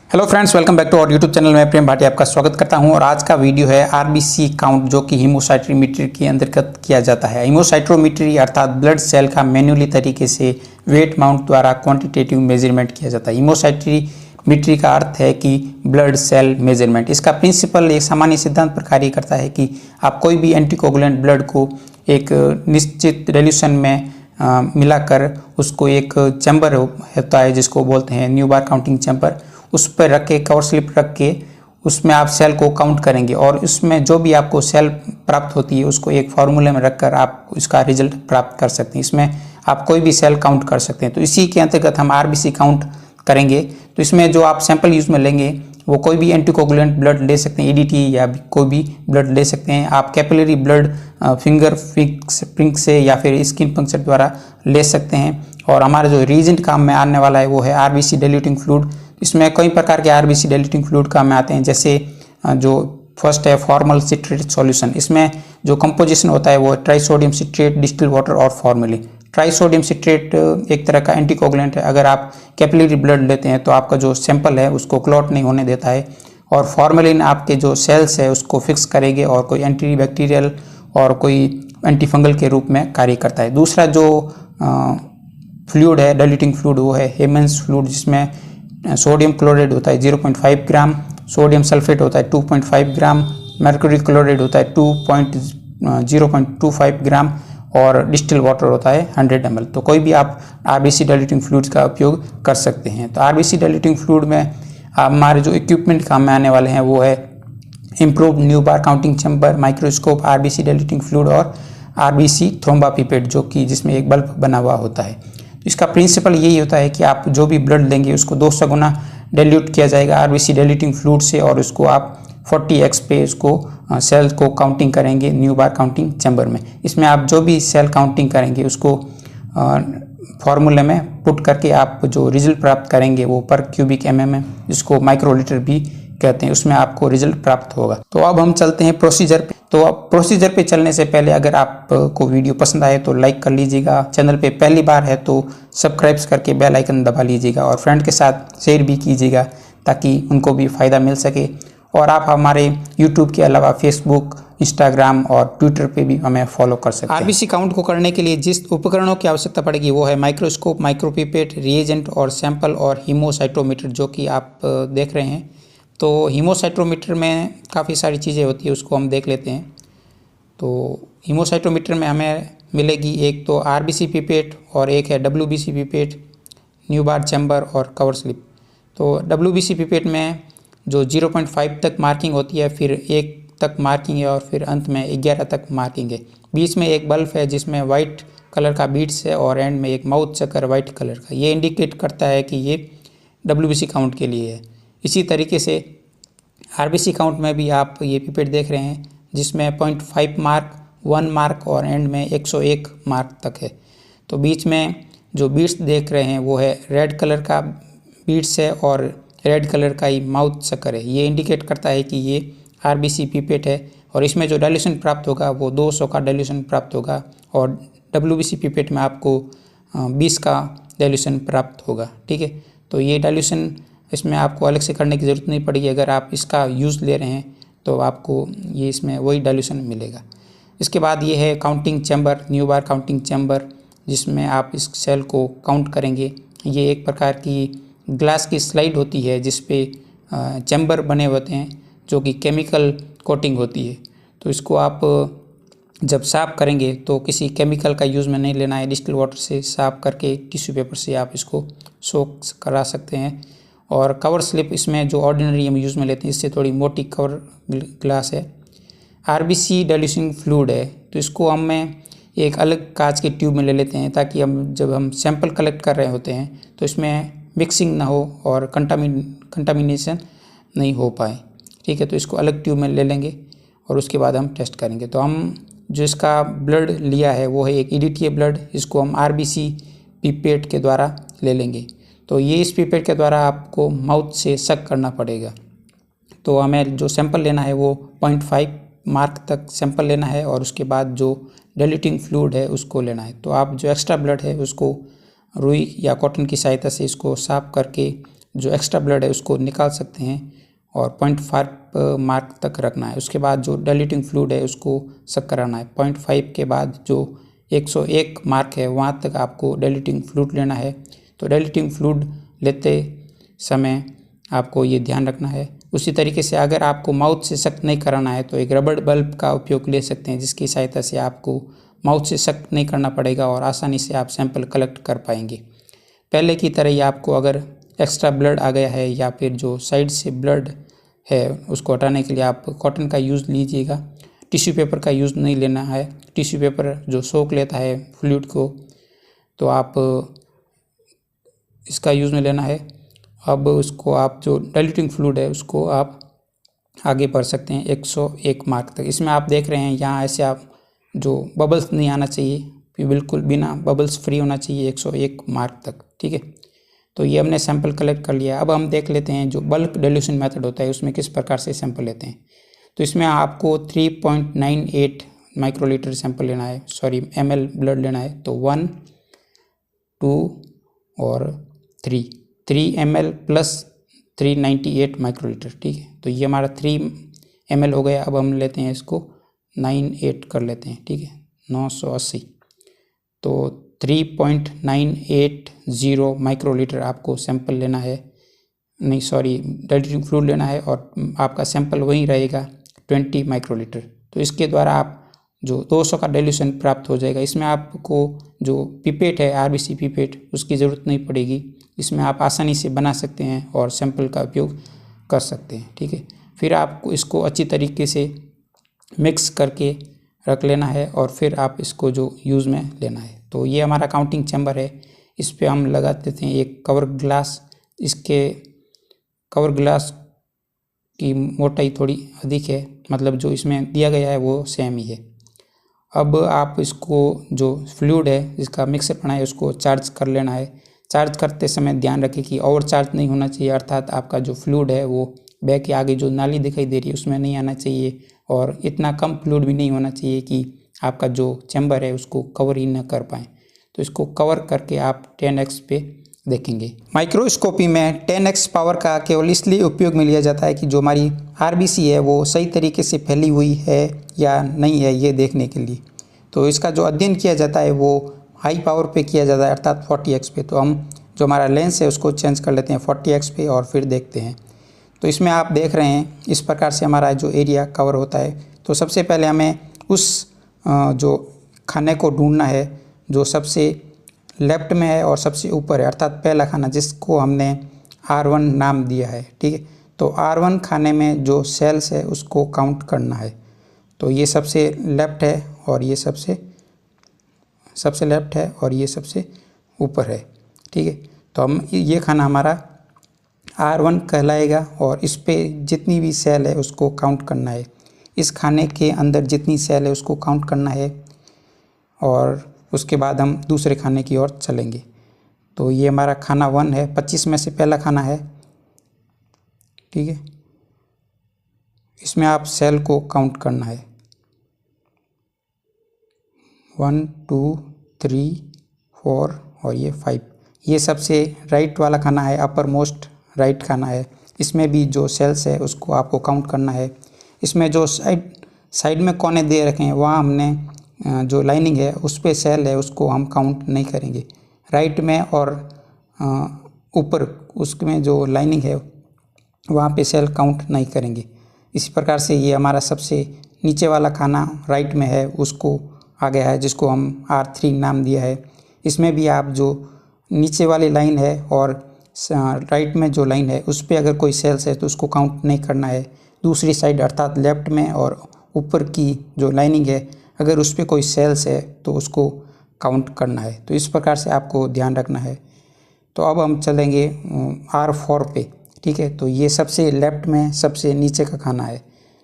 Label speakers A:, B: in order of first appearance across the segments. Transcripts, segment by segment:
A: Hello friends, welcome back to our YouTube channel. मैं प्रेम भाटिया आपका स्वागत करता हूं और आज का वीडियो है आरबीसी काउंट, जो कि हीमोसाइटोमेट्री के अंतर्गत किया जाता है। हीमोसाइटोमेट्री अर्थात ब्लड सेल का मैन्युअली तरीके से वेट माउंट द्वारा क्वांटिटेटिव मेजरमेंट किया जाता है। हीमोसाइटोमेट्री का अर्थ है कि ब्लड सेल मेजरमेंट। इसका प्रिंसिपल एक सामान्य सिद्धांत पर कार्य करता है कि आप कोई भी एंटीकोगुलेंट ब्लड को एक निश्चित रेल्यूशन में मिलाकर उसको एक चैम्बर होता है जिसको बोलते हैं न्यू बार काउंटिंग चैम्बर, उस पर रख के कवर स्लिप रख के उसमें आप सेल को काउंट करेंगे और उसमें जो भी आपको सेल प्राप्त होती है उसको एक फार्मूले में रखकर आप इसका रिजल्ट प्राप्त कर सकते हैं। इसमें आप कोई भी सेल काउंट कर सकते हैं। तो इसी के अंतर्गत हम आरबीसी काउंट करेंगे। तो इसमें जो आप सैंपल यूज में लेंगे वो कोई भी एंटीकोगुलेंट ब्लड ले सकते हैं, ईडीटी या कोई भी ब्लड ले सकते हैं। आप कैपिलरी ब्लड फिंगर प्रिंक से या फिर स्किन पंक्चर द्वारा ले सकते हैं। और हमारा जो रीजेंट काम में आने वाला है वो है आरबीसी डाइल्यूटिंग फ्लूइड। इसमें कई प्रकार के आरबीसी डाइल्यूटिंग फ्लूइड काम में आते हैं, जैसे जो फर्स्ट है फॉर्मल सिट्रेट सॉल्यूशन। इसमें जो कंपोजिशन होता है वो ट्राइसोडियम सिट्रेट, डिस्टिल वाटर और फॉर्मलिन। ट्राइसोडियम सिट्रेट एक तरह का एंटीकोगुलेंट है। अगर आप कैपिलरी ब्लड लेते हैं तो आपका जो सैंपल है उसको क्लॉट नहीं होने देता है। और फॉर्मलिन आपके जो सेल्स है उसको फिक्स करेंगे और कोई एंटी बैक्टीरियल और कोई एंटीफंगल के रूप में कार्य करता है। दूसरा जो फ्लूइड है डाइल्यूटिंग फ्लूइड वो है हेमन्स फ्लूइड, जिसमें सोडियम क्लोराइड होता है 0.5 ग्राम, सोडियम सल्फेट होता है 2.5 ग्राम, मर्क्यूरी क्लोराइड होता है 0.25 ग्राम और डिस्टिल वाटर होता है 100 ml। तो कोई भी आप आरबीसी डाइल्यूटिंग फ्लूइड का उपयोग कर सकते हैं। तो आरबीसी डाइल्यूटिंग फ्लूइड में हमारे जो इक्विपमेंट काम में आने वाले हैं वो है improved Neubauer counting chamber, microscope, RBC diluting fluid और आरबीसी थ्रोम्बोपिपेट, जो कि जिसमें एक बल्ब बना हुआ होता है। इसका प्रिंसिपल यही होता है कि आप जो भी ब्लड लेंगे उसको 200 गुना डाइल्यूट किया जाएगा आरबीसी डाइल्यूटिंग फ्लूइड से और उसको आप 40x पे उसको सेल को काउंटिंग करेंगे न्यू बार काउंटिंग चैम्बर में। इसमें आप जो भी सेल काउंटिंग करेंगे उसको फॉर्मूले में पुट करके आप जो रिजल्ट प्राप्त करेंगे वो पर क्यूबिक mm है, जिसको माइक्रोलीटर भी कहते हैं, उसमें आपको रिजल्ट प्राप्त होगा। तो अब हम चलते हैं प्रोसीजर पे। तो अब प्रोसीजर पे चलने से पहले अगर आपको वीडियो पसंद आए तो लाइक कर लीजिएगा, चैनल पे पहली बार है तो सब्सक्राइब करके बेल आइकन दबा लीजिएगा और फ्रेंड के साथ शेयर भी कीजिएगा ताकि उनको भी फ़ायदा मिल सके। और आप हमारे यूट्यूब के अलावा फेसबुक, इंस्टाग्राम और ट्विटर पे भी हमें फॉलो कर सकते हैं। आरबीसी काउंट को करने के लिए जिस उपकरणों की आवश्यकता पड़ेगी वो है माइक्रोस्कोप, माइक्रोपिपेट, रिएजेंट और सैंपल और हीमोसाइटोमीटर, जो कि आप देख रहे हैं। तो हीमोसाइटोमीटर में काफ़ी सारी चीज़ें होती है, उसको हम देख लेते हैं। तो हीमोसाइटोमीटर में हमें मिलेगी एक तो आरबीसी पिपेट और एक है डब्ल्यूबीसी पिपेट, न्यू बार चैम्बर और कवर स्लिप। तो डब्ल्यूबीसी पिपेट में जो 0.5 तक मार्किंग होती है, फिर 1 तक मार्किंग है और फिर अंत में 11 तक मार्किंग है। बीच में एक बल्ब है जिसमें वाइट कलर का बीट्स है और एंड में एक माउथ चक्कर वाइट कलर का। ये इंडिकेट करता है कि ये डब्ल्यूबीसी काउंट के लिए है। इसी तरीके से आरबीसी काउंट में भी आप ये पिपेट देख रहे हैं जिसमें 0.5 मार्क, 1 मार्क और एंड में 101 मार्क तक है। तो बीच में जो बीट्स देख रहे हैं वो है रेड कलर का बीट्स है और रेड कलर का ही माउथ चक्कर है। ये इंडिकेट करता है कि ये आरबीसी पिपेट है और इसमें जो डाइल्यूशन प्राप्त होगा वो 200 का डाइल्यूशन प्राप्त होगा और डब्ल्यूबीसी पिपेट में आपको 20 का डाइल्यूशन प्राप्त होगा। ठीक है, तो ये डाइल्यूशन इसमें आपको अलग से करने की ज़रूरत नहीं पड़ेगी। अगर आप इसका यूज़ ले रहे हैं तो आपको ये इसमें वही डाइल्यूशन मिलेगा। इसके बाद ये है काउंटिंग चैम्बर, न्यू बार काउंटिंग चैम्बर, जिसमें आप इस सेल को काउंट करेंगे। ये एक प्रकार की ग्लास की स्लाइड होती है जिस पे चैम्बर बने होते हैं जो कि केमिकल कोटिंग होती है। तो इसको आप जब साफ़ करेंगे तो किसी केमिकल का यूज़ में नहीं लेना है, डिस्टिल वाटर से साफ़ करके टिश्यू पेपर से आप इसको सोक करा सकते हैं। और कवर स्लिप इसमें जो ऑर्डिनरी हम यूज़ में लेते हैं इससे थोड़ी मोटी कवर ग्लास है। आरबीसी डाइल्यूशन फ्लूइड है तो इसको हम एक अलग कांच के ट्यूब में ले लेते हैं ताकि जब हम सैंपल कलेक्ट कर रहे होते हैं तो इसमें मिक्सिंग ना हो और कंटामिनेशन नहीं हो पाए। ठीक है, तो इसको अलग ट्यूब में ले लेंगे और उसके बाद हम टेस्ट करेंगे। तो हम जो इसका ब्लड लिया है वो है एक ईडीटी ब्लड, इसको हम आरबीसी पिपेट के द्वारा ले लेंगे। तो ये इस पिपेट के द्वारा आपको माउथ से सक करना पड़ेगा। तो हमें जो सैंपल लेना है वो 0.5 मार्क तक सैंपल लेना है और उसके बाद जो डाइल्यूटिंग फ्लूइड है उसको लेना है। तो आप जो एक्स्ट्रा ब्लड है उसको रुई या कॉटन की सहायता से इसको साफ करके जो एक्स्ट्रा ब्लड है उसको निकाल सकते हैं और 0.5 मार्क तक रखना है। उसके बाद जो डाइल्यूटिंग फ्लूइड है उसको सक कराना है। 0.5 के बाद जो 101 मार्क है वहाँ तक आपको डाइल्यूटिंग फ्लूइड लेना है। तो डाइल्यूटिंग फ्लूइड लेते समय आपको ये ध्यान रखना है। उसी तरीके से अगर आपको माउथ से सक नहीं कराना है तो एक रबड़ बल्ब का उपयोग ले सकते हैं, जिसकी सहायता से आपको माउथ से सक नहीं करना पड़ेगा और आसानी से आप सैंपल कलेक्ट कर पाएंगे। पहले की तरह ही आपको अगर एक्स्ट्रा ब्लड आ गया है या फिर जो साइड से ब्लड है उसको हटाने के लिए आप कॉटन का यूज़ लीजिएगा, टिश्यू पेपर का यूज़ नहीं लेना है। टिश्यू पेपर जो सोख लेता है फ्लूइड को, तो आप इसका यूज़ नहीं लेना है। अब उसको आप जो डाइल्यूटिंग फ्लूइड है उसको आप आगे बढ़ सकते हैं 101 मार्क तक। इसमें आप देख रहे हैं यहाँ ऐसे आप जो बबल्स नहीं आना चाहिए, बिल्कुल बिना बबल्स फ्री होना चाहिए 101 मार्क तक, ठीक है। तो ये हमने सैंपल कलेक्ट कर लिया। अब हम देख लेते हैं जो बल्क डाइल्यूशन मेथड होता है उसमें किस प्रकार से सैंपल लेते हैं। तो इसमें आपको 3.98 माइक्रोलीटर सैंपल लेना है, ml ब्लड लेना है। तो 1, 2 और 3 ml प्लस 398 माइक्रोलीटर, ठीक है। तो ये हमारा 3 ml हो गया। अब हम लेते हैं इसको 98 कर लेते हैं, ठीक है, 980। तो 3.980 माइक्रोलीटर आपको सैंपल लेना है, डाइल्यूटिंग फ्लूइड लेना है और आपका सैंपल वहीं रहेगा 20 माइक्रोलीटर। तो इसके द्वारा आप जो 200 का डाइल्यूशन प्राप्त हो जाएगा। इसमें आपको जो पिपेट है RBC पिपेट उसकी ज़रूरत नहीं पड़ेगी, इसमें आप आसानी से बना सकते हैं और सैंपल का उपयोग कर सकते हैं, ठीक है। फिर आपको इसको अच्छी तरीके से मिक्स करके रख लेना है और फिर आप इसको जो यूज़ में लेना है। तो ये हमारा काउंटिंग चैम्बर है, इस पर हम लगा देते हैं एक कवर ग्लास। इसके कवर ग्लास की मोटाई थोड़ी अधिक है, मतलब जो इसमें दिया गया है वो सेम ही है। अब आप इसको जो फ्लूइड है जिसका मिक्सर बना है उसको चार्ज कर लेना है। चार्ज करते समय ध्यान रखें कि ओवर चार्ज नहीं होना चाहिए, अर्थात आपका जो फ्लूइड है वो बैग के आगे जो नाली दिखाई दे रही है उसमें नहीं आना चाहिए और इतना कम फ्लूइड भी नहीं होना चाहिए कि आपका जो चैम्बर है उसको कवर ही न कर पाएँ। तो इसको कवर करके आप 10x पे देखेंगे। माइक्रोस्कोपी में 10x पावर का केवल इसलिए उपयोग में लिया जाता है कि जो हमारी RBC है वो सही तरीके से फैली हुई है या नहीं है ये देखने के लिए। तो इसका जो अध्ययन किया जाता है वो हाई पावर पे किया जाता है, अर्थात 40x पे। तो हम जो हमारा लेंस है उसको चेंज कर लेते हैं 40x पे और फिर देखते हैं। तो इसमें आप देख रहे हैं इस प्रकार से हमारा जो एरिया कवर होता है। तो सबसे पहले हमें उस जो खाने को ढूंढना है जो सबसे लेफ्ट में है और सबसे ऊपर है, अर्थात पहला खाना जिसको हमने R1 नाम दिया है, ठीक है। तो R1 खाने में जो सेल्स है उसको काउंट करना है। तो ये सबसे लेफ्ट है और ये सबसे लेफ्ट है और ये सबसे ऊपर है, ठीक है। तो हम ये खाना हमारा R1 कहलाएगा और इस पे जितनी भी सेल है उसको काउंट करना है। इस खाने के अंदर जितनी सेल है उसको काउंट करना है और उसके बाद हम दूसरे खाने की ओर चलेंगे। तो ये हमारा खाना 1 है, 25 में से पहला खाना है, ठीक है। इसमें आप सेल को काउंट करना है 1, 2, 3, 4 और ये 5। ये सबसे राइट वाला खाना है, अपर मोस्ट राइट खाना है। इसमें भी जो सेल्स है उसको आपको काउंट करना है। इसमें जो साइड में कोने दे रखे हैं वहाँ हमने जो लाइनिंग है उस पे सेल है उसको हम काउंट नहीं करेंगे। राइट में और ऊपर उसमें जो लाइनिंग है वहाँ पे सेल काउंट नहीं करेंगे। इसी प्रकार से ये हमारा सबसे नीचे वाला खाना राइट में है उसको आ गया है, जिसको हम R3 नाम दिया है। इसमें भी आप जो नीचे वाली लाइन है और राइट में जो लाइन है उस पर अगर कोई सेल्स है तो उसको काउंट नहीं करना है। दूसरी साइड अर्थात लेफ्ट में और ऊपर की जो लाइनिंग है अगर उस पर कोई सेल्स है तो उसको काउंट करना है। तो इस प्रकार से आपको ध्यान रखना है। तो अब हम चलेंगे R4 पे, ठीक है। तो ये सबसे लेफ्ट में सबसे नीचे का खाना है।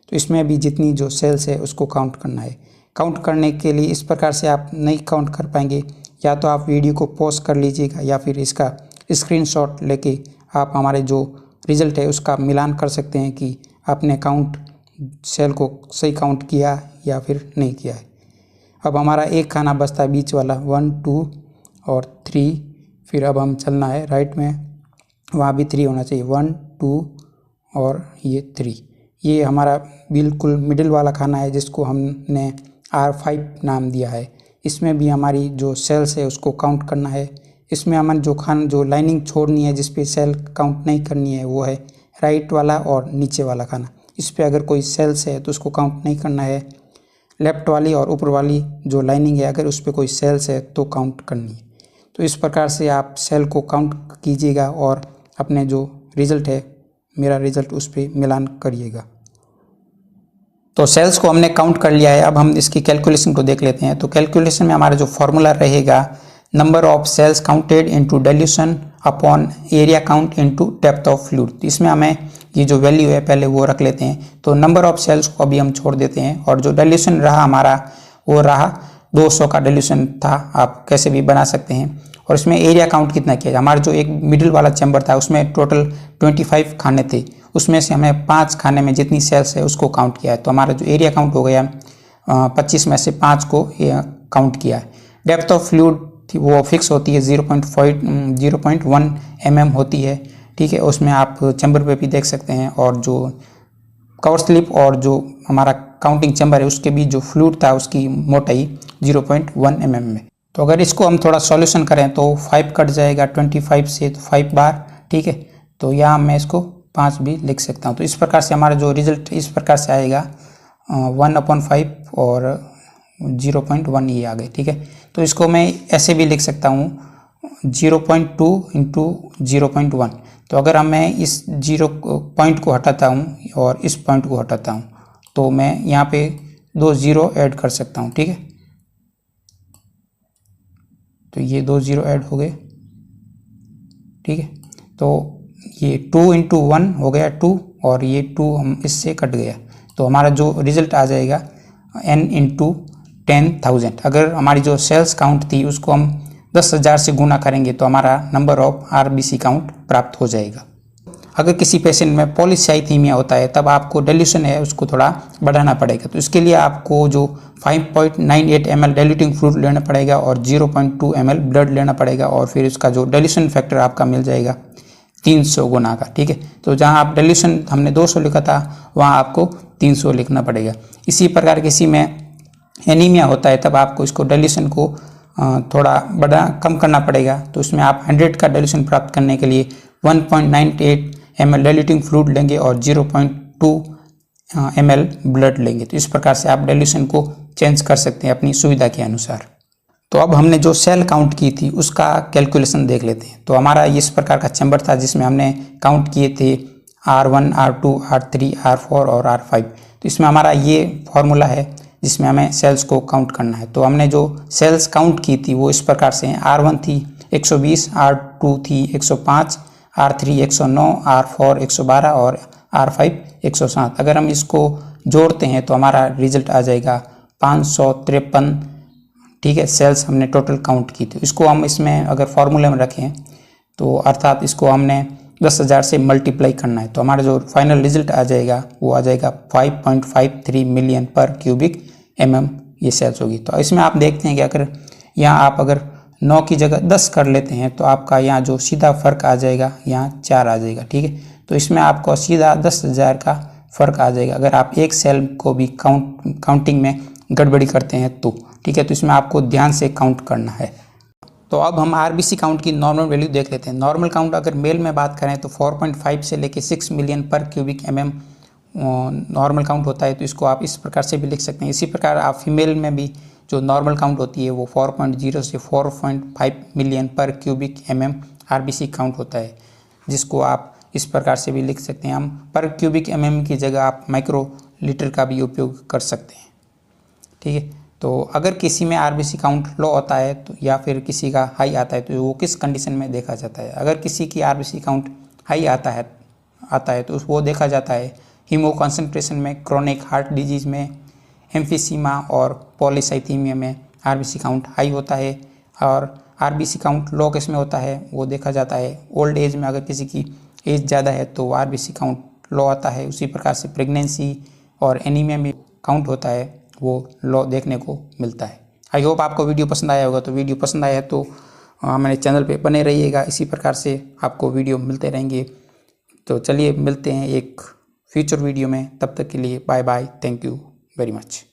A: तो इसमें भी जितनी जो सेल्स है उसको काउंट करना है। काउंट करने के लिए इस प्रकार से आप नहीं काउंट कर पाएंगे, या तो आप वीडियो को पॉज कर लीजिएगा या फिर इसका स्क्रीनशॉट लेके आप हमारे जो रिज़ल्ट है उसका मिलान कर सकते हैं कि आपने सेल को सही काउंट किया या फिर नहीं किया है। अब हमारा एक खाना बचता है बीच वाला 1, 2 और 3। फिर अब हम चलना है राइट में वहाँ भी 3 होना चाहिए, 1 2 और ये 3। ये हमारा बिल्कुल मिडिल वाला खाना है जिसको हमने R5 नाम दिया है। इसमें भी हमारी जो सेल्स है उसको काउंट करना है। इसमें हमें जो लाइनिंग छोड़नी है जिस पे सेल काउंट नहीं करनी है वो है राइट वाला और नीचे वाला खाना। इस पे अगर कोई सेल्स है तो उसको काउंट नहीं करना है। लेफ्ट वाली और ऊपर वाली जो लाइनिंग है अगर उस पर कोई सेल्स है तो काउंट करनी है। तो इस प्रकार से आप सेल को काउंट कीजिएगा और अपने जो रिज़ल्ट है, मेरा रिज़ल्ट, उस पर मिलान करिएगा। तो सेल्स को हमने काउंट कर लिया है। अब हम इसकी कैलकुलेशन को देख लेते हैं। तो कैलकुलेशन में हमारा जो फॉर्मूला रहेगा, number of cells counted into dilution upon area count into depth of fluid. तो इसमें हमें ये जो वैल्यू है पहले वो रख लेते हैं। तो नंबर ऑफ सेल्स को अभी हम छोड़ देते हैं और जो डाइल्यूशन रहा हमारा वो रहा 200 का डाइल्यूशन था, आप कैसे भी बना सकते हैं। और इसमें एरिया काउंट कितना किया, हमारा जो एक मिडिल वाला चैम्बर था उसमें टोटल 25 खाने थे, उसमें से हमें 5 खाने में जितनी सेल्स है उसको काउंट किया है। तो हमारा जो एरिया काउंट हो गया 25 में से 5 को काउंट किया है। डेप्थ ऑफ फ्लूइड थी वो फिक्स होती है 0.1 mm होती है, ठीक है। उसमें आप चैम्बर पे भी देख सकते हैं। और जो कवर स्लिप और जो हमारा काउंटिंग चैम्बर है उसके बीच जो फ्लूइड था उसकी मोटाई 0.1 mm में। तो अगर इसको हम थोड़ा सॉल्यूशन करें तो 5 कट जाएगा 25 से, तो 5 बार, ठीक है। तो यहाँ मैं इसको 5 भी लिख सकता हूँ। तो इस प्रकार से हमारा जो रिजल्ट इस प्रकार से आएगा 1/5 और 0.1 ये आ गए, ठीक है। तो इसको मैं ऐसे भी लिख सकता हूँ 0.2 इंटू 0.1। तो अगर मैं इस 0 पॉइंट को हटाता हूँ और इस पॉइंट को हटाता हूँ तो मैं यहाँ पे 2 0 ऐड कर सकता हूँ, ठीक है। तो ये 2 0 ऐड हो गए, ठीक है। तो ये 2 इंटू 1 हो गया 2 और ये 2 हम इससे कट गया। तो हमारा जो रिजल्ट आ जाएगा n इंटू 10,000। अगर हमारी जो सेल्स काउंट थी उसको हम 10,000 से गुना करेंगे तो हमारा नंबर ऑफ RBC काउंट प्राप्त हो जाएगा। अगर किसी पेशेंट में पॉलीसाइथीमिया होता है तब आपको डाइल्यूशन है उसको थोड़ा बढ़ाना पड़ेगा। तो इसके लिए आपको जो 5.98 ml डाइल्यूटिंग फ्लूइड लेना पड़ेगा और 0.2 ml ब्लड लेना पड़ेगा और फिर उसका जो डाइल्यूशन फैक्टर आपका मिल जाएगा 300 गुना का, ठीक है। तो जहाँ आप डाइल्यूशन हमने 200 लिखा था वहाँ आपको 300 लिखना पड़ेगा। इसी प्रकार किसी में एनीमिया होता है तब आपको इसको डाइल्यूशन को थोड़ा कम करना पड़ेगा। तो इसमें आप 100 का डाइल्यूशन प्राप्त करने के लिए 1.98 ml डाइल्यूटिंग फ्लूइड लेंगे और 0.2 ml ब्लड लेंगे। तो इस प्रकार से आप डाइल्यूशन को चेंज कर सकते हैं अपनी सुविधा के अनुसार। तो अब हमने जो सेल काउंट की थी उसका कैलकुलेशन देख लेते हैं। तो हमारा इस प्रकार का चैम्बर था जिसमें हमने काउंट किए थे R1, R2, R3, R4 और R5। तो इसमें हमारा ये फॉर्मूला है जिसमें हमें सेल्स को काउंट करना है। तो हमने जो सेल्स काउंट की थी वो इस प्रकार से हैं। R1 थी 120, R2 थी 105, R3 109, R4 112 और R5 107। अगर हम इसको जोड़ते हैं तो हमारा रिजल्ट आ जाएगा 553, ठीक है, सेल्स हमने टोटल काउंट की थी। इसको हम इसमें अगर फॉर्मूले में रखें तो अर्थात इसको हमने 10,000 से मल्टीप्लाई करना है। तो हमारा जो फाइनल रिजल्ट आ जाएगा वो आ जाएगा 5.53 मिलियन पर क्यूबिक mm ये सेल्स होगी। तो इसमें आप देखते हैं कि अगर यहाँ आप अगर 9 की जगह 10 कर लेते हैं तो आपका यहाँ जो सीधा फ़र्क आ जाएगा यहाँ 4 आ जाएगा, ठीक है। तो इसमें आपको सीधा 10,000 का फ़र्क आ जाएगा अगर आप एक सेल को भी काउंटिंग में गड़बड़ी करते हैं तो, ठीक है। तो इसमें आपको ध्यान से काउंट करना है। तो अब हम RBC काउंट की नॉर्मल वैल्यू देख लेते हैं। नॉर्मल काउंट अगर मेल में बात करें तो 4.5 से लेके 6 मिलियन पर क्यूबिक mm नॉर्मल काउंट होता है। तो इसको आप इस प्रकार से भी लिख सकते हैं। इसी प्रकार आप फीमेल में भी जो नॉर्मल काउंट होती है वो 4.0 से 4.5 मिलियन पर क्यूबिक mm RBC काउंट होता है, जिसको आप इस प्रकार से भी लिख सकते हैं। हम पर क्यूबिक mm की जगह आप माइक्रो लीटर का भी उपयोग कर सकते हैं, ठीक है। तो अगर किसी में RBC काउंट लो होता है तो या फिर किसी का हाई आता है तो वो किस कंडीशन में देखा जाता है। अगर किसी की RBC काउंट हाई आता है तो वो देखा जाता है हीमो कॉन्सेंट्रेशन में, क्रोनिक हार्ट डिजीज़ में, एम्फीसीमा और पॉलीसाइथीमिया में RBC काउंट हाई होता है। और RBC काउंट लो किस में होता है वो देखा जाता है ओल्ड एज में। अगर किसी की एज ज़्यादा है तो RBC काउंट लो आता है। उसी प्रकार से प्रेगनेंसी और एनीमिया में काउंट होता है वो लो देखने को मिलता है। आई होप आपको वीडियो पसंद आया होगा। तो वीडियो पसंद आया है तो हमारे चैनल पे बने रहिएगा। इसी प्रकार से आपको वीडियो मिलते रहेंगे। तो चलिए मिलते हैं एक फ्यूचर वीडियो में, तब तक के लिए bye bye, thank you very much.